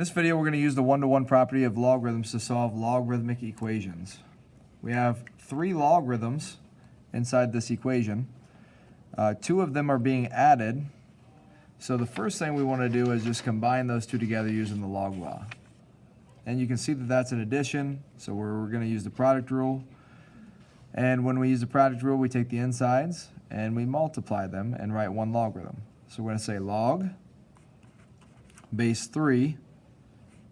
In this video, we're going to use the one-to-one property of logarithms to solve logarithmic equations. We have three logarithms inside this equation. Two of them are being added. So the first thing we want to do is just combine those two together using the log law. And you can see that that's an addition, so we're going to use the product rule. And when we use the product rule, we take the insides and we multiply them and write one logarithm. So we're going to say log base 3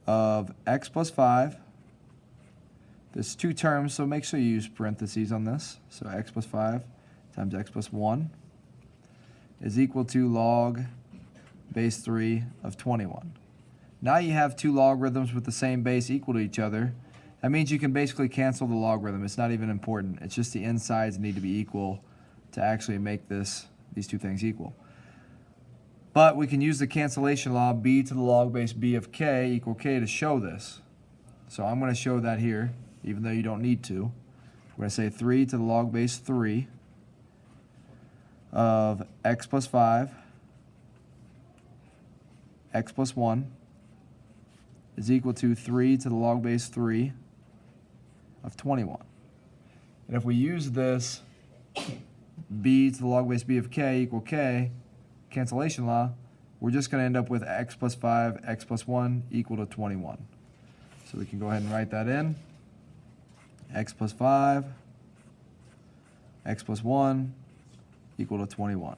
of x plus 5. There's two terms, so make sure you use parentheses on this. So x plus 5 times x plus 1 is equal to log base 3 of 21. Now you have two logarithms with the same base equal to each other. That means you can basically cancel the logarithm. It's not even important. It's just the insides need to be equal to actually make these two things equal. But we can use the cancellation law, b to the log base b of k equal k, to show this. So I'm going to show that here, even though you don't need to. We're going to say 3 to the log base 3 of x plus 5, x plus 1 is equal to 3 to the log base 3 of 21. And if we use this b to the log base b of k equal k, cancellation law, we're just going to end up with x plus 5, x plus 1 equal to 21. So we can go ahead and write that in. X plus 5, x plus 1 equal to 21.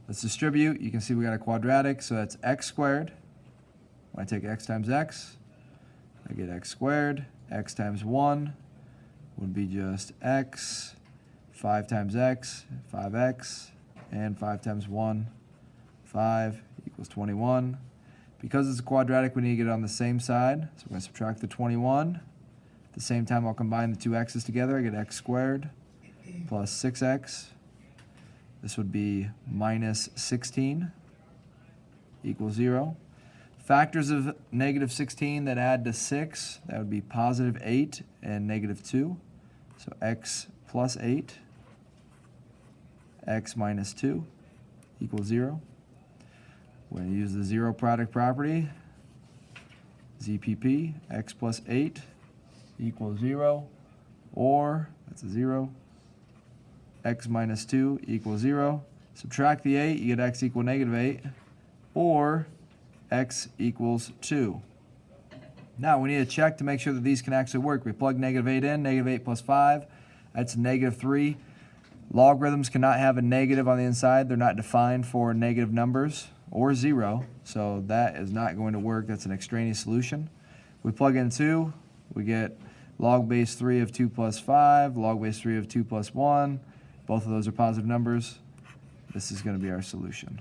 Let's distribute. You can see we got a quadratic, so that's x squared. When I take x times x, I get x squared. X times 1 would be just x. 5 times x, 5x. And 5 times 1, 5 equals 21. Because it's a quadratic, we need to get it on the same side. So we're going to subtract the 21. At the same time, I'll combine the two x's together. I get x squared plus 6x. This would be minus 16 equals 0. Factors of negative 16 that add to 6, that would be positive 8 and negative 2. So x plus 8. X minus 2 equals 0. We're going to use the zero product property. ZPP, x plus 8 equals 0. Or, that's a 0. X minus 2 equals 0. Subtract the 8, you get x equal negative 8. Or, x equals 2. Now, we need to check to make sure that these can actually work. We plug negative 8 in, negative 8 plus 5, that's negative 3. Logarithms cannot have a negative on the inside. They're not defined for negative numbers or 0, so that is not going to work. That's an extraneous solution. We plug in 2, we get log base 3 of 2 plus 5, log base 3 of 2 plus 1. Both of those are positive numbers. This is going to be our solution.